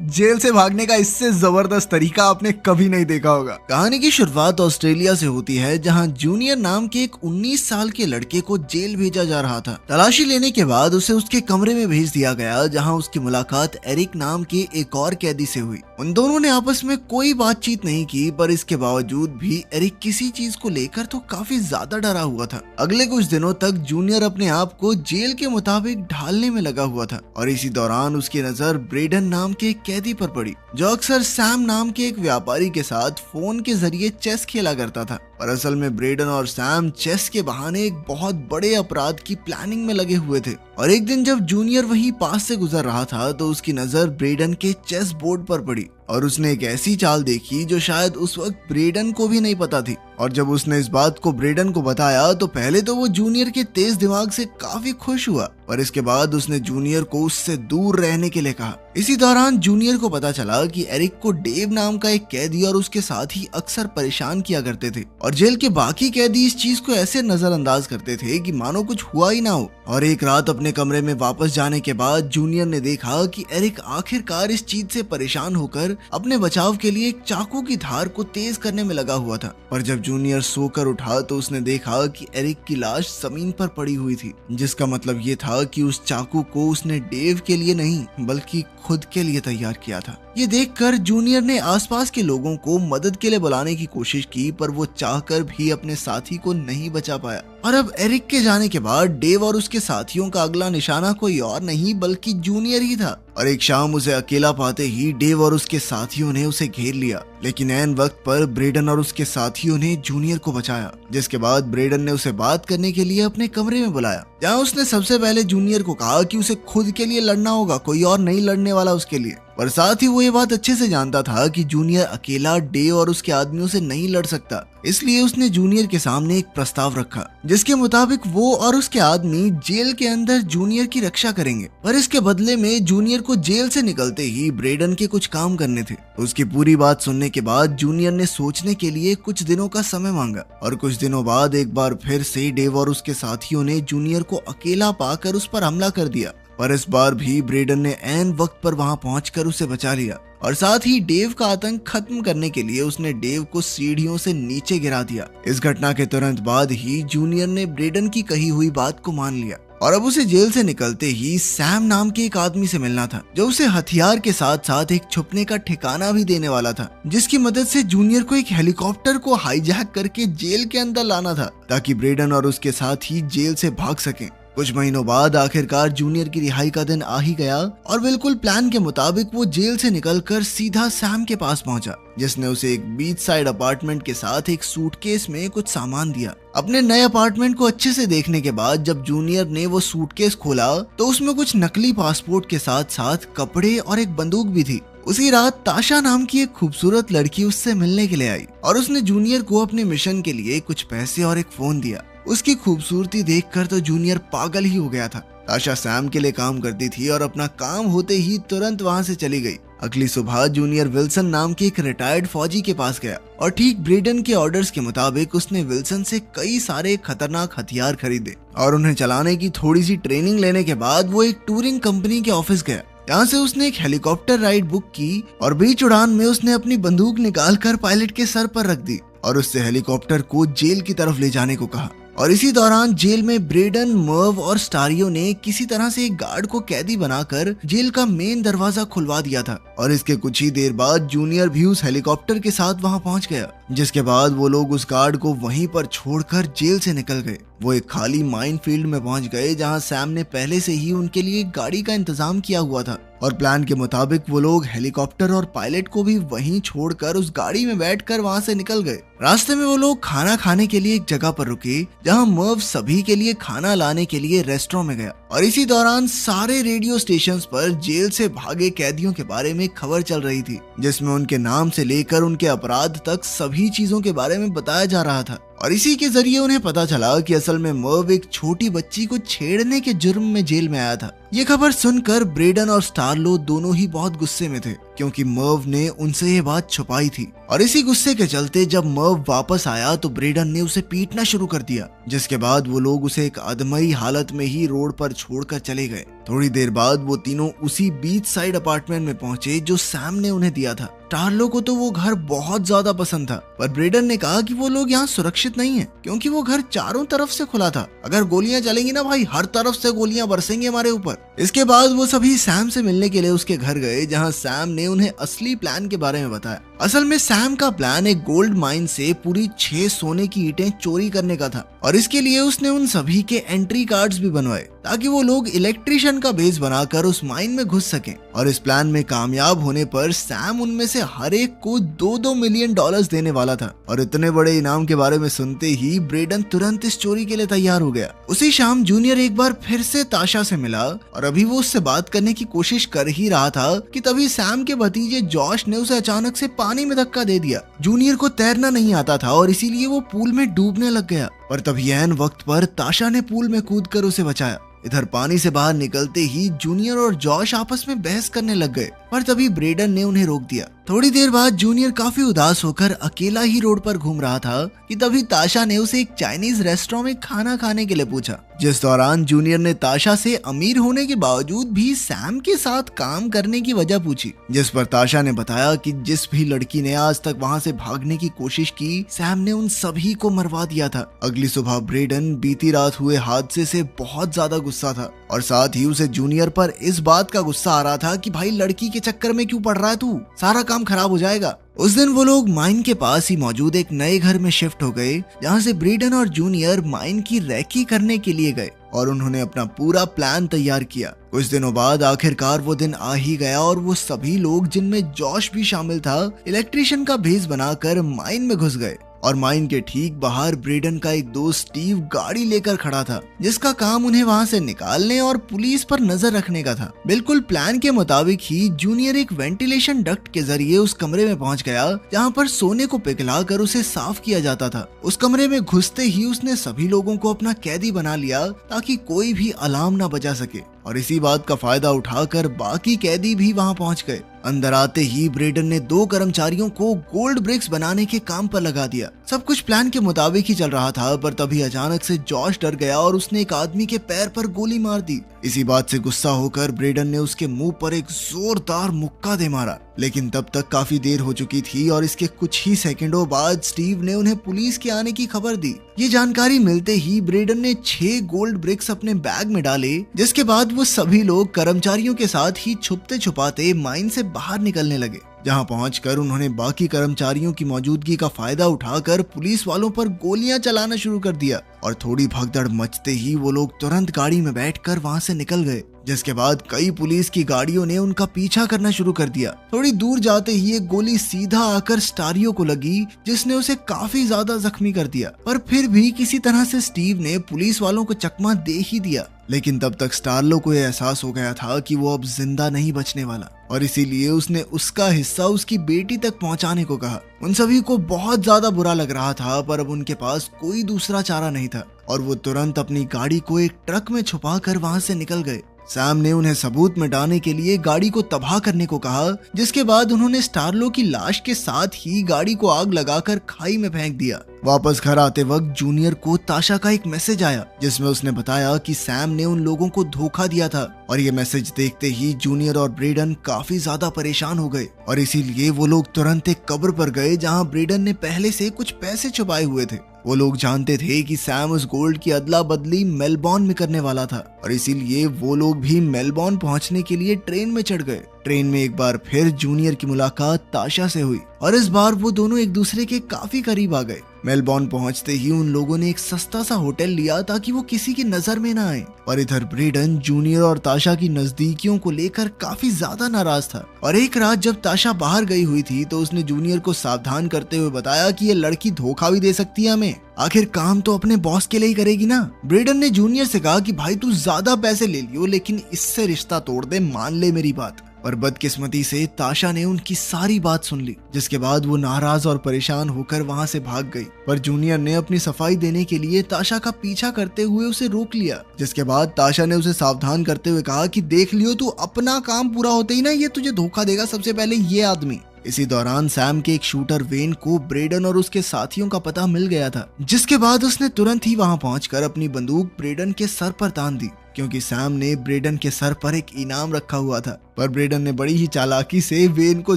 Jail से भागने का इससे जबरदस्त तरीका आपने कभी नहीं देखा होगा। कहानी की शुरुआत ऑस्ट्रेलिया से होती है, जहां जूनियर नाम के एक 19 साल के लड़के को जेल भेजा जा रहा था। तलाशी लेने के बाद उसे उसके कमरे में भेज दिया गया, जहां उसकी मुलाकात एरिक नाम के एक और कैदी से हुई। उन दोनों ने आपस में कोई बातचीत नहीं की, पर इसके बावजूद भी एरिक किसी चीज को लेकर तो काफी ज्यादा डरा हुआ था। अगले कुछ दिनों तक जूनियर अपने आप को जेल के मुताबिक ढालने में लगा हुआ था, और इसी दौरान उसकी नजर ब्रेडन नाम के एक कैदी पर पड़ी, जो अक्सर सैम नाम के एक व्यापारी के साथ फोन के जरिए चेस खेला करता था। पर असल में ब्रेडन और सैम चेस के बहाने एक बहुत बड़े अपराध की प्लानिंग में लगे हुए थे। और एक दिन जब जूनियर वहीं पास से गुजर रहा था, तो उसकी नजर ब्रेडन के चेस बोर्ड पर पड़ी, और उसने एक ऐसी चाल देखी जो शायद उस वक्त ब्रेडन को भी नहीं पता थी। और जब उसने इस बात को ब्रेडन को बताया, तो पहले तो वो जूनियर के तेज दिमाग से काफी खुश हुआ, पर इसके बाद उसने जूनियर को उससे दूर रहने के लिए कहा। इसी दौरान जूनियर को पता चला कि एरिक को डेव नाम का एक कैदी और उसके साथी अक्सर परेशान किया करते थे, और जेल के बाकी कैदी इस चीज को ऐसे नजरअंदाज करते थे कि मानो कुछ हुआ ही ना हो। और एक रात अपने कमरे में वापस जाने के बाद जूनियर ने देखा कि एरिक आखिरकार इस चीज से परेशान होकर अपने बचाव के लिए एक चाकू की धार को तेज करने में लगा हुआ था। पर जब जूनियर सोकर उठा, तो उसने देखा कि एरिक की लाश जमीन पर पड़ी हुई थी, जिसका मतलब ये था कि उस चाकू को उसने डेव के लिए नहीं बल्कि खुद के लिए तैयार किया था। ये देखकर जूनियर ने आसपास के लोगों को मदद के लिए बुलाने की कोशिश की, पर वो चाहकर भी अपने साथी को नहीं बचा पाया। और अब एरिक के जाने के बाद डेव और उसके साथियों का अगला निशाना कोई और नहीं बल्कि जूनियर ही था। और एक शाम उसे अकेला पाते ही डेव और उसके साथियों ने उसे घेर लिया, लेकिन ऐन वक्त पर ब्रेडन और उसके साथियों ने जूनियर को बचाया, जिसके बाद ब्रेडन ने उसे बात करने के लिए अपने कमरे में बुलाया, जहां उसने सबसे पहले जूनियर को कहा कि उसे खुद के लिए लड़ना होगा, कोई और नहीं लड़ने वाला उसके लिए। पर साथ ही वो ये बात अच्छे से जानता था कि जूनियर अकेला डेव और उसके आदमियों से नहीं लड़ सकता, इसलिए उसने जूनियर के सामने एक प्रस्ताव रखा, जिसके मुताबिक वो और उसके आदमी जेल के अंदर जूनियर की रक्षा करेंगे। पर इसके बदले में जूनियर को जेल से निकलते ही ब्रेडन के कुछ काम करने थे। उसकी पूरी बात सुनने के बाद जूनियर ने सोचने के लिए कुछ दिनों का समय मांगा, और कुछ दिनों बाद एक बार फिर से डेव और उसके साथियों ने जूनियर को अकेला पाकर उस पर हमला कर दिया। पर इस बार भी ब्रेडन ने ऐन वक्त पर वहां पहुंचकर उसे बचा लिया, और साथ ही डेव का आतंक खत्म करने के लिए उसने डेव को सीढ़ियों से नीचे गिरा दिया। इस घटना के तुरंत बाद ही जूनियर ने ब्रेडन की कही हुई बात को मान लिया, और अब उसे जेल से निकलते ही सैम नाम के एक आदमी से मिलना था, जो उसे हथियार के साथ साथ एक छुपने का ठिकाना भी देने वाला था, जिसकी मदद से जूनियर को एक हेलीकॉप्टर को हाईजैक करके जेल के अंदर लाना था, ताकि ब्रेडन और उसके साथी जेल से भाग सकें। कुछ महीनों बाद आखिरकार जूनियर की रिहाई का दिन आ ही गया, और बिल्कुल प्लान के मुताबिक वो जेल से निकलकर सीधा सैम के पास पहुंचा, जिसने उसे एक बीच साइड अपार्टमेंट के साथ एक सूटकेस में कुछ सामान दिया। अपने नए अपार्टमेंट को अच्छे से देखने के बाद जब जूनियर ने वो सूटकेस खोला, तो उसमें कुछ नकली पासपोर्ट के साथ साथ कपड़े और एक बंदूक भी थी। उसी रात ताशा नाम की एक खूबसूरत लड़की उससे मिलने के लिए आई, और उसने जूनियर को अपने मिशन के लिए कुछ पैसे और एक फोन दिया। उसकी खूबसूरती देखकर तो जूनियर पागल ही हो गया था। ताशा सैम के लिए काम करती थी, और अपना काम होते ही तुरंत वहां से चली गई। अगली सुबह जूनियर विल्सन नाम के एक रिटायर्ड फौजी के पास गया, और ठीक ब्रेडन के ऑर्डर्स के मुताबिक उसने विल्सन से कई सारे खतरनाक हथियार खरीदे, और उन्हें चलाने की थोड़ी सी ट्रेनिंग लेने के बाद वो एक टूरिंग कंपनी के ऑफिस गया। यहाँ से उसने एक हेलीकॉप्टर राइड बुक की, और बीच उड़ान में उसने अपनी बंदूक निकालकर पायलट के सर पर रख दी, और उससे हेलीकॉप्टर को जेल की तरफ ले जाने को कहा। और इसी दौरान जेल में ब्रेडन, मर्व और स्टारियो ने किसी तरह से एक गार्ड को कैदी बनाकर जेल का मेन दरवाजा खुलवा दिया था, और इसके कुछ ही देर बाद जूनियर भी उस हेलीकॉप्टर के साथ वहां पहुंच गया, जिसके बाद वो लोग उस गार्ड को वहीं पर छोड़कर जेल से निकल गए। वो एक खाली माइनफील्ड में पहुंच गए, जहां सैम ने पहले से ही उनके लिए एक गाड़ी का इंतजाम किया हुआ था, और प्लान के मुताबिक वो लोग हेलीकॉप्टर और पायलट को भी वहीं छोड़कर उस गाड़ी में बैठकर वहां से निकल गए। रास्ते में वो लोग खाना खाने के लिए एक जगह पर रुके, जहां मर्व सभी के लिए खाना लाने के लिए रेस्टोरेंट में गया, और इसी दौरान सारे रेडियो स्टेशंस पर जेल से भागे कैदियों के बारे में खबर चल रही थी, जिसमें उनके नाम से लेकर उनके अपराध तक सभी चीजों के बारे में बताया जा रहा था। और इसी के जरिए उन्हें पता चला कि असल में मर्व एक छोटी बच्ची को छेड़ने के जुर्म में जेल में आया था। ये खबर सुनकर ब्रेडन और स्टारलो दोनों ही बहुत गुस्से में थे, क्योंकि मर्व ने उनसे ये बात छुपाई थी। और इसी गुस्से के चलते जब मर्व वापस आया तो ब्रेडन ने उसे पीटना शुरू कर दिया, जिसके बाद वो लोग उसे एक अधमरी हालत में ही रोड पर छोड़कर चले गए। थोड़ी देर बाद वो तीनों उसी बीच साइड अपार्टमेंट में पहुंचे जो सैम ने उन्हें दिया था। टार्लो को तो वो घर बहुत ज्यादा पसंद था, पर ब्रेडन ने कहा कि वो लोग यहाँ सुरक्षित नहीं है क्योंकि वो घर चारों तरफ से खुला था। अगर गोलियां चलेंगी ना भाई, हर तरफ से गोलियां बरसेंगी हमारे ऊपर। इसके बाद वो सभी सैम से मिलने के लिए उसके घर गए, जहाँ सैम ने उन्हें असली प्लान के बारे में बताया। असल में सैम का प्लान एक गोल्ड माइन से पूरी 6 सोने की ईंटें चोरी करने का था और इसके लिए उसने उन सभी के एंट्री कार्ड्स भी बनवाए ताकि वो लोग इलेक्ट्रिशियन का बेस बनाकर उस माइन में घुस सकें। और इस प्लान में कामयाब होने पर सैम उनमें से हर एक को $2-2 मिलियन देने वाला था। और इतने बड़े इनाम के बारे में सुनते ही ब्रेडन तुरंत इस चोरी के लिए तैयार हो गया। उसी शाम जूनियर एक बार फिर से ताशा से मिला और अभी वो उससे बात करने की कोशिश कर ही रहा था कि तभी सैम के भतीजे जॉश ने उसे अचानक से पानी में धक्का दे दिया। जूनियर को तैरना नहीं आता था और इसीलिए वो पूल में डूबने लग गया, पर तभी ऐन वक्त पर ताशा ने पूल में कूदकर उसे बचाया। इधर पानी से बाहर निकलते ही जूनियर और जॉश आपस में बहस करने लग गए, पर तभी ब्रेडन ने उन्हें रोक दिया। थोड़ी देर बाद जूनियर काफी उदास होकर अकेला ही रोड पर घूम रहा था कि तभी ताशा ने उसे एक चाइनीज रेस्टोरेंट में खाना खाने के लिए पूछा, जिस दौरान जूनियर ने ताशा से अमीर होने के बावजूद भी सैम के साथ काम करने की वजह पूछी, जिस पर ताशा ने बताया कि जिस भी लड़की ने आज तक वहां से भागने की कोशिश की, सैम ने उन सभी को मरवा दिया था। अगली सुबह ब्रेडन बीती रात हुए हादसे से बहुत ज्यादा गुस्सा था और साथ ही उसे जूनियर पर इस बात का गुस्सा आ रहा था कि भाई लड़की के चक्कर में क्यों पड़ रहा है तू, सारा काम खराब हो जाएगा। उस दिन वो लोग माइन के पास ही मौजूद एक नए घर में शिफ्ट हो गए, जहाँ से ब्रेडन और जूनियर माइन की रेकी करने के लिए गए और उन्होंने अपना पूरा प्लान तैयार किया। कुछ दिनों बाद आखिरकार वो दिन आ ही गया और वो सभी लोग, जिनमें जॉश भी शामिल था, इलेक्ट्रिशियन का भेस बनाकर माइन में घुस गए। और माइन के ठीक बाहर ब्रेडन का एक दोस्त स्टीव गाड़ी लेकर खड़ा था, जिसका काम उन्हें वहां से निकालने और पुलिस पर नजर रखने का था। बिल्कुल प्लान के मुताबिक ही जूनियर एक वेंटिलेशन डक्ट के जरिए उस कमरे में पहुंच गया जहां पर सोने को पिघलाकर उसे साफ किया जाता था। उस कमरे में घुसते ही उसने सभी लोगों को अपना कैदी बना लिया ताकि कोई भी अलार्म न बजा सके, और इसी बात का फायदा उठाकर बाकी कैदी भी वहां पहुंच गए। अंदर आते ही ब्रेडन ने 2 कर्मचारियों को गोल्ड ब्रिक्स बनाने के काम पर लगा दिया। सब कुछ प्लान के मुताबिक ही चल रहा था, पर तभी अचानक से जॉश डर गया और उसने एक आदमी के पैर पर गोली मार दी। इसी बात से गुस्सा होकर ब्रेडन ने उसके मुंह पर एक जोरदार मुक्का दे मारा, लेकिन तब तक काफी देर हो चुकी थी और इसके कुछ ही सेकंडों बाद स्टीव ने उन्हें पुलिस के आने की खबर दी। ये जानकारी मिलते ही ब्रेडन ने 6 गोल्ड ब्रिक्स अपने बैग में डाले, जिसके बाद वो सभी लोग कर्मचारियों के साथ ही छुपते छुपाते माइन से बाहर निकलने लगे, जहां पहुंचकर उन्होंने बाकी कर्मचारियों की मौजूदगी का फायदा उठाकर पुलिस वालों पर गोलियां चलाना शुरू कर दिया। और थोड़ी भगदड़ मचते ही वो लोग तुरंत गाड़ी में बैठकर वहां से निकल गए, जिसके बाद कई पुलिस की गाड़ियों ने उनका पीछा करना शुरू कर दिया। थोड़ी दूर जाते ही एक गोली सीधा आकर स्टारियो को लगी, जिसने उसे काफी ज्यादा जख्मी कर दिया, पर फिर भी किसी तरह से स्टीव ने पुलिस वालों को चकमा दे ही दिया। लेकिन तब तक स्टार्लो को यह एहसास हो गया था कि वो अब जिंदा नहीं बचने वाला, और इसीलिए उसने उसका हिस्सा उसकी बेटी तक पहुंचाने को कहा। उन सभी को बहुत ज्यादा बुरा लग रहा था, पर अब उनके पास कोई दूसरा चारा नहीं था और वो तुरंत अपनी गाड़ी को एक ट्रक में छुपाकर वहां से निकल गए। सैम ने उन्हें सबूत मिटाने के लिए गाड़ी को तबाह करने को कहा, जिसके बाद उन्होंने स्टार्लो की लाश के साथ ही गाड़ी को आग लगाकर खाई में फेंक दिया। वापस घर आते वक्त जूनियर को ताशा का एक मैसेज आया, जिसमें उसने बताया कि सैम ने उन लोगों को धोखा दिया था, और ये मैसेज देखते ही जूनियर और ब्रेडन काफी ज्यादा परेशान हो गए, और इसीलिए वो लोग तुरंत एक कब्र पर गए जहां ब्रेडन ने पहले से कुछ पैसे छुपाए हुए थे। वो लोग जानते थे कि सैम उस गोल्ड की अदला बदली मेलबॉर्न में करने वाला था, और इसीलिए वो लोग भी मेलबॉर्न पहुंचने के लिए ट्रेन में चढ़ गए। ट्रेन में एक बार फिर जूनियर की मुलाकात ताशा से हुई, और इस बार वो दोनों एक दूसरे के काफी करीब आ गए। मेलबॉर्न पहुंचते ही उन लोगों ने एक सस्ता सा होटल लिया ताकि वो किसी की नजर में ना आए, और इधर ब्रेडन जूनियर और ताशा की नजदीकियों को लेकर काफी ज्यादा नाराज था। और एक रात जब ताशा बाहर गई हुई थी तो उसने जूनियर को सावधान करते हुए बताया कि ये लड़की धोखा भी दे सकती है हमें, आखिर काम तो अपने बॉस के लिए ही करेगी ना। ब्रेडन ने जूनियर से कहा कि भाई तू ज्यादा पैसे ले लियो, लेकिन इससे रिश्ता तोड़ दे, मान ले मेरी बात। पर बदकिस्मती से ताशा ने उनकी सारी बात सुन ली, जिसके बाद वो नाराज और परेशान होकर वहां से भाग गई। पर जूनियर ने अपनी सफाई देने के लिए ताशा का पीछा करते हुए उसे रोक लिया, जिसके बाद ताशा ने उसे सावधान करते हुए कहा कि देख लियो, तू अपना काम पूरा होते ही ना ये तुझे धोखा देगा, सबसे पहले ये आदमी। इसी दौरान सैम के एक शूटर वेन को ब्रेडन और उसके साथियों का पता मिल गया था, जिसके बाद उसने तुरंत ही वहां पहुंचकर अपनी बंदूक ब्रेडन के सर पर तान दी, क्योंकि सैम ने ब्रेडन के सर पर एक इनाम रखा हुआ था। पर ब्रेडन ने बड़ी ही चालाकी से वेन को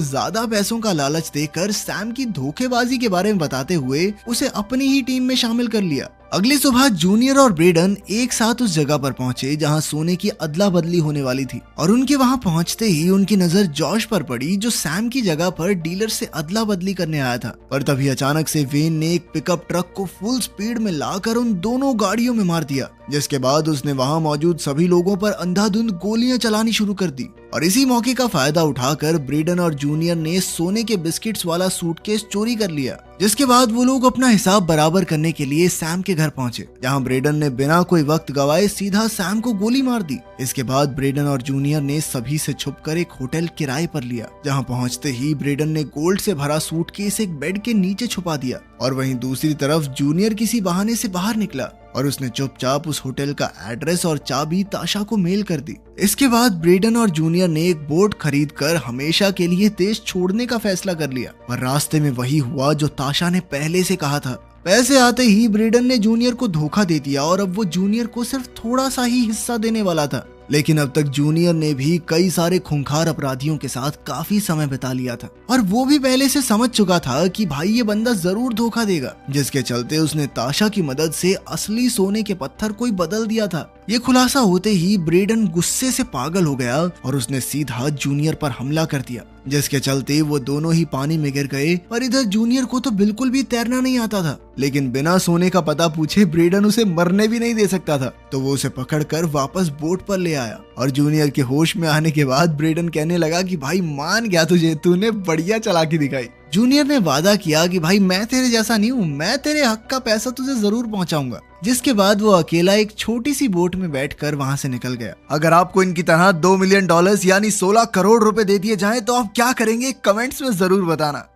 ज्यादा पैसों का लालच देकर सैम की धोखेबाजी के बारे में बताते हुए उसे अपनी ही टीम में शामिल कर लिया। अगली सुबह जूनियर और ब्रेडन एक साथ उस जगह पर पहुंचे जहां सोने की अदला बदली होने वाली थी, और उनके वहां पहुंचते ही उनकी नजर जॉश पर पड़ी, जो सैम की जगह पर डीलर से अदला बदली करने आया था। पर तभी अचानक से वेन ने एक पिकअप ट्रक को फुल स्पीड में लाकर उन दोनों गाड़ियों में मार दिया, जिसके बाद उसने वहां मौजूद सभी लोगों पर अंधाधुंध गोलियां चलानी शुरू कर दी। और इसी मौके का फायदा उठाकर ब्रेडन और जूनियर ने सोने के बिस्किट्स वाला सूटकेस चोरी कर लिया, जिसके बाद वो लोग अपना हिसाब बराबर करने के लिए सैम के घर पहुंचे, जहां ब्रेडन ने बिना कोई वक्त गवाए सीधा सैम को गोली मार दी। इसके बाद ब्रेडन और जूनियर ने सभी से छुपकर एक होटल किराए पर लिया, जहां पहुंचते ही ब्रेडन ने गोल्ड से भरा सूटकेस एक बेड के नीचे छुपा दिया, और वहीं दूसरी तरफ जूनियर किसी बहाने से बाहर निकला और उसने चुपचाप उस होटल का एड्रेस और चाबी ताशा को मेल कर दी। इसके बाद ब्रेडन और जूनियर ने एक बोट खरीदकर हमेशा के लिए देश छोड़ने का फैसला कर लिया। पर रास्ते में वही हुआ जो ताशा ने पहले से कहा था। पैसे आते ही ब्रेडन ने जूनियर को धोखा दे दिया और अब वो जूनियर को सिर्फ थोड़ा सा ही हिस्सा देने वाला था। लेकिन अब तक जूनियर ने भी कई सारे खूंखार अपराधियों के साथ काफी समय बिता लिया था, और वो भी पहले से समझ चुका था कि भाई ये बंदा जरूर धोखा देगा, जिसके चलते उसने ताशा की मदद से असली सोने के पत्थर को बदल दिया था। ये खुलासा होते ही ब्रेडन गुस्से से पागल हो गया और उसने सीधा जूनियर पर हमला कर दिया, जिसके चलते वो दोनों ही पानी में गिर गए। पर इधर जूनियर को तो बिल्कुल भी तैरना नहीं आता था, लेकिन बिना सोने का पता पूछे ब्रेडन उसे मरने भी नहीं दे सकता था, तो वो उसे पकड़कर वापस बोट पर ले आया। और जूनियर के होश में आने के बाद ब्रेडन कहने लगा कि भाई मान गया तुझे, तूने बढ़िया चालाकी दिखाई। जूनियर ने वादा किया कि भाई मैं तेरे जैसा नहीं हूँ, मैं तेरे हक का पैसा तुझे जरूर पहुंचाऊंगा। जिसके बाद वो अकेला एक छोटी सी बोट में बैठकर वहां से निकल गया। अगर आपको इनकी तरह $2 मिलियन यानी 16 करोड़ रुपए दे दिए जाएं तो आप क्या करेंगे, कमेंट्स में जरूर बताना।